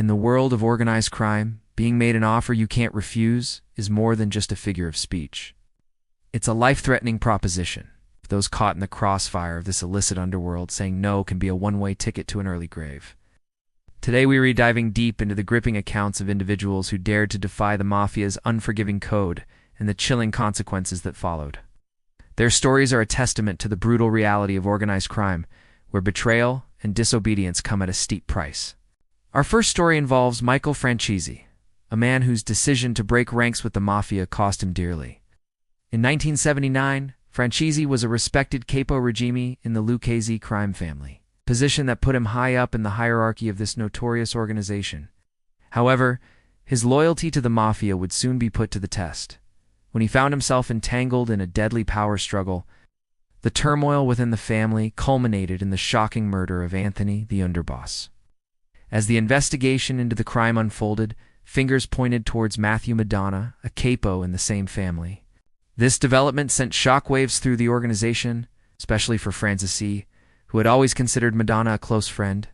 In the world of organized crime, being made an offer you can't refuse is more than just a figure of speech. It's a life-threatening proposition. For those caught in the crossfire of this illicit underworld, saying no can be a one-way ticket to an early grave. Today we are diving deep into the gripping accounts of individuals who dared to defy the Mafia's unforgiving code and the chilling consequences that followed. Their stories are a testament to the brutal reality of organized crime, where betrayal and disobedience come at a steep price. Our first story involves Michael Franchese, a man whose decision to break ranks with the Mafia cost him dearly. In 1979, Franchese was a respected capo regime in the Lucchese crime family, a position that put him high up in the hierarchy of this notorious organization. However, his loyalty to the Mafia would soon be put to the test. When he found himself entangled in a deadly power struggle, the turmoil within the family culminated in the shocking murder of Anthony, the underboss. As the investigation into the crime unfolded, fingers pointed towards Matthew Madonna, a capo in the same family. This development sent shockwaves through the organization, especially for Franchese, who had always considered Madonna a close friend.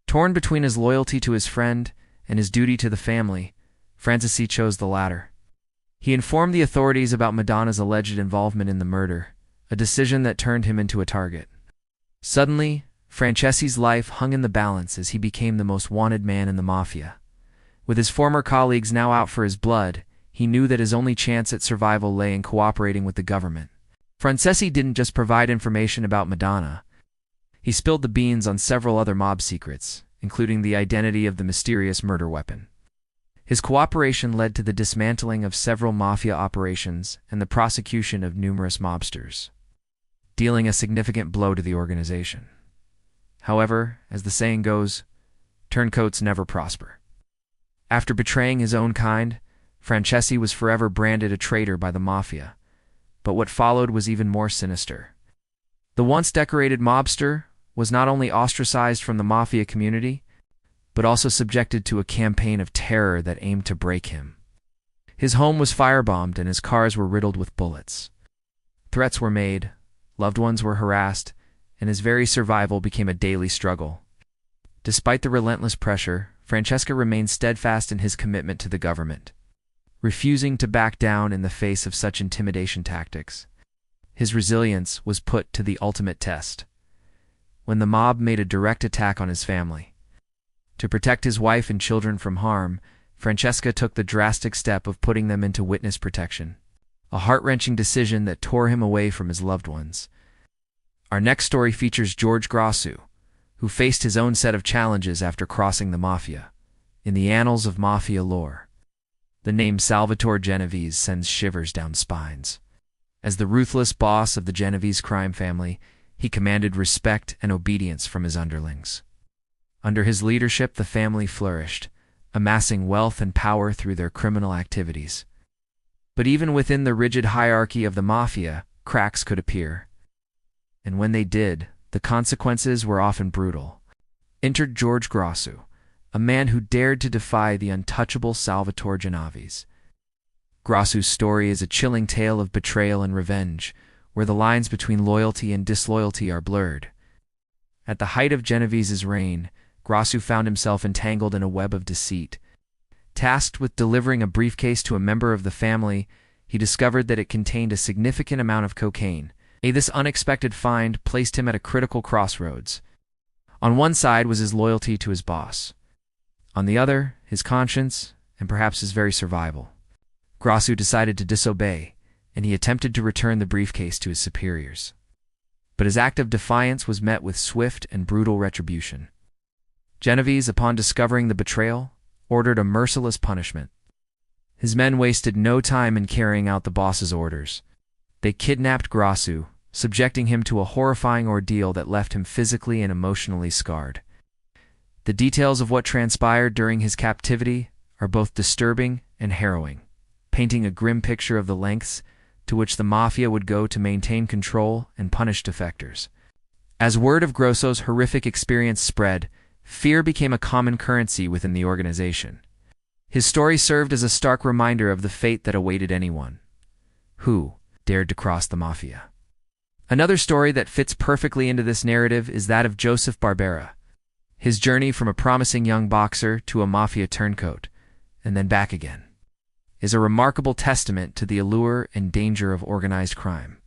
Torn between his loyalty to his friend and his duty to the family, Franchese chose the latter. He informed the authorities about Madonna's alleged involvement in the murder, a decision that turned him into a target. Suddenly, Francese's life hung in the balance as he became the most wanted man in the Mafia. With his former colleagues now out for his blood, he knew that his only chance at survival lay in cooperating with the government. Franchese didn't just provide information about Madonna. He spilled the beans on several other mob secrets, including the identity of the mysterious murder weapon. His cooperation led to the dismantling of several Mafia operations and the prosecution of numerous mobsters, dealing a significant blow to the organization. However, as the saying goes, turncoats never prosper. After betraying his own kind, Franchese was forever branded a traitor by the Mafia, but what followed was even more sinister. The once decorated mobster was not only ostracized from the Mafia community, but also subjected to a campaign of terror that aimed to break him. His home was firebombed and his cars were riddled with bullets. Threats were made, loved ones were harassed, and his very survival became a daily struggle. Despite the relentless pressure, Francesca remained steadfast in his commitment to the government, refusing to back down in the face of such intimidation tactics. His resilience was put to the ultimate test when the mob made a direct attack on his family. To protect his wife and children from harm, Francesca took the drastic step of putting them into witness protection, a heart-wrenching decision that tore him away from his loved ones. Our next story features George Grossu, who faced his own set of challenges after crossing the Mafia. In the annals of Mafia lore, the name Salvatore Genovese sends shivers down spines. As the ruthless boss of the Genovese crime family, he commanded respect and obedience from his underlings. Under his leadership, the family flourished, amassing wealth and power through their criminal activities. But even within the rigid hierarchy of the Mafia, cracks could appear. And when they did, the consequences were often brutal. Entered George Grossu, a man who dared to defy the untouchable Salvatore Genovese. Grossu's story is a chilling tale of betrayal and revenge, where the lines between loyalty and disloyalty are blurred. At the height of Genovese's reign, Grossu found himself entangled in a web of deceit. Tasked with delivering a briefcase to a member of the family, he discovered that it contained a significant amount of cocaine. This unexpected find placed him at a critical crossroads. On one side was his loyalty to his boss. On the other, his conscience, and perhaps his very survival. Grossu decided to disobey, and he attempted to return the briefcase to his superiors. But his act of defiance was met with swift and brutal retribution. Genovese, upon discovering the betrayal, ordered a merciless punishment. His men wasted no time in carrying out the boss's orders. They kidnapped Grossu, subjecting him to a horrifying ordeal that left him physically and emotionally scarred. The details of what transpired during his captivity are both disturbing and harrowing, painting a grim picture of the lengths to which the Mafia would go to maintain control and punish defectors. As word of Grossu's horrific experience spread, fear became a common currency within the organization. His story served as a stark reminder of the fate that awaited anyone who dared to cross the Mafia. Another story that fits perfectly into this narrative is that of Joseph Barbera, His journey from a promising young boxer to a mafia turncoat, and then back again, is a remarkable testament to the allure and danger of organized crime.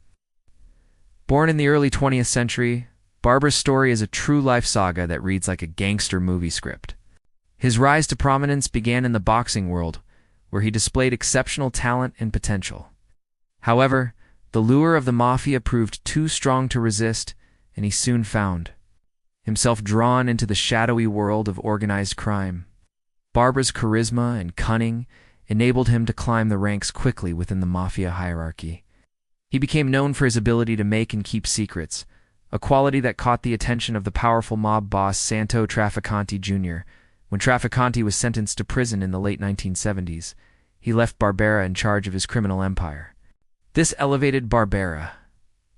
Born in the early 20th century, Barber's story is a true life saga that reads like a gangster movie script. His rise to prominence began in the boxing world, where he displayed exceptional talent and potential. However, the lure of the mafia proved too strong to resist, and he soon found himself drawn into the shadowy world of organized crime. Barber's charisma and cunning enabled him to climb the ranks quickly within the mafia hierarchy. He became known for his ability to make and keep secrets, a quality that caught the attention of the powerful mob boss Santo Trafficante Jr. When Trafficante was sentenced to prison in the late 1970s, he left Barbera in charge of his criminal empire. This elevated Barbera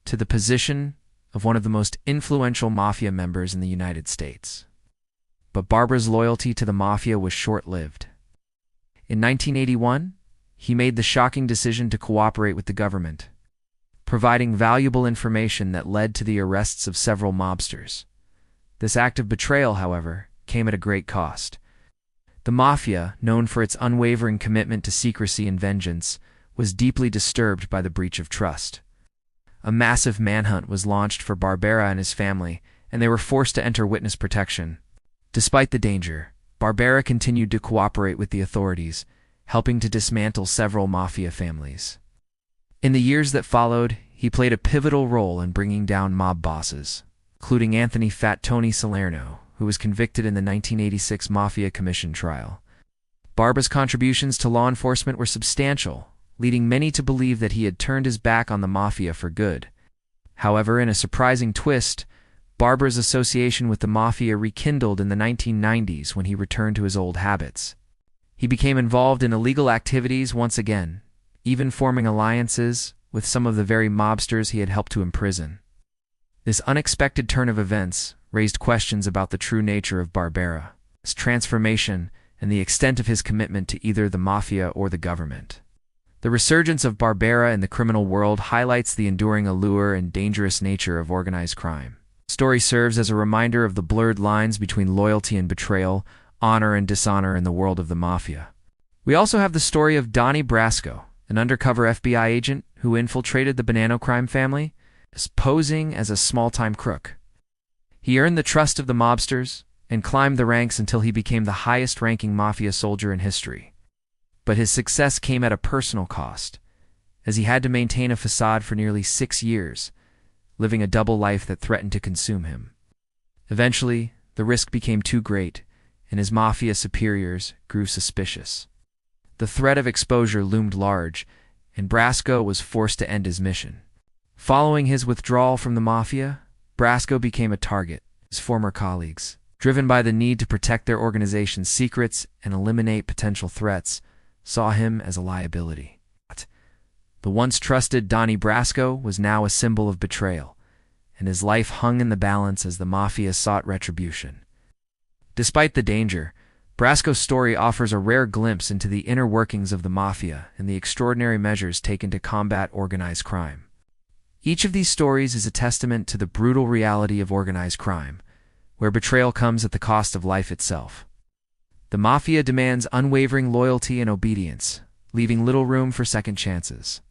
to the position of one of the most influential mafia members in the United States. But Barbera's loyalty to the mafia was short-lived. In 1981, he made the shocking decision to cooperate with the government, providing valuable information that led to the arrests of several mobsters. This act of betrayal, however, came at a great cost. The mafia, known for its unwavering commitment to secrecy and vengeance, was deeply disturbed by the breach of trust. A massive manhunt was launched for Barbera and his family, and they were forced to enter witness protection. Despite the danger, Barbera continued to cooperate with the authorities, helping to dismantle several mafia families. In the years that followed, he played a pivotal role in bringing down mob bosses, including Anthony "Fat Tony" Salerno, who was convicted in the 1986 Mafia Commission trial. Barbera's contributions to law enforcement were substantial, leading many to believe that he had turned his back on the mafia for good. However, in a surprising twist, Barbera's association with the mafia rekindled in the 1990s when he returned to his old habits. He became involved in illegal activities once again, even forming alliances with some of the very mobsters he had helped to imprison. This unexpected turn of events raised questions about the true nature of Barbera, his transformation, and the extent of his commitment to either the mafia or the government. The resurgence of Barbera in the criminal world highlights the enduring allure and dangerous nature of organized crime. The story serves as a reminder of the blurred lines between loyalty and betrayal, honor and dishonor in the world of the mafia. We also have the story of Donnie Brasco, an undercover FBI agent who infiltrated the Bonanno crime family, posing as a small-time crook. He earned the trust of the mobsters and climbed the ranks until he became the highest-ranking mafia soldier in history. But his success came at a personal cost, as he had to maintain a facade for nearly 6 years, living a double life that threatened to consume him. Eventually, the risk became too great, and his mafia superiors grew suspicious. The threat of exposure loomed large, and Brasco was forced to end his mission. Following his withdrawal from the mafia, Brasco became a target. His former colleagues, driven by the need to protect their organization's secrets and eliminate potential threats, saw him as a liability. The once trusted Donnie Brasco was now a symbol of betrayal, and his life hung in the balance as the mafia sought retribution. Despite the danger, Brasco's story offers a rare glimpse into the inner workings of the mafia and the extraordinary measures taken to combat organized crime. Each of these stories is a testament to the brutal reality of organized crime, where betrayal comes at the cost of life itself. The mafia demands unwavering loyalty and obedience, leaving little room for second chances.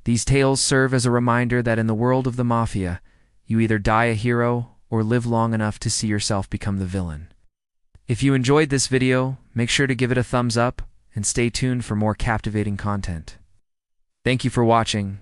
These tales serve as a reminder that in the world of the mafia, you either die a hero or live long enough to see yourself become the villain. If you enjoyed this video, make sure to give it a thumbs up and stay tuned for more captivating content. Thank you for watching.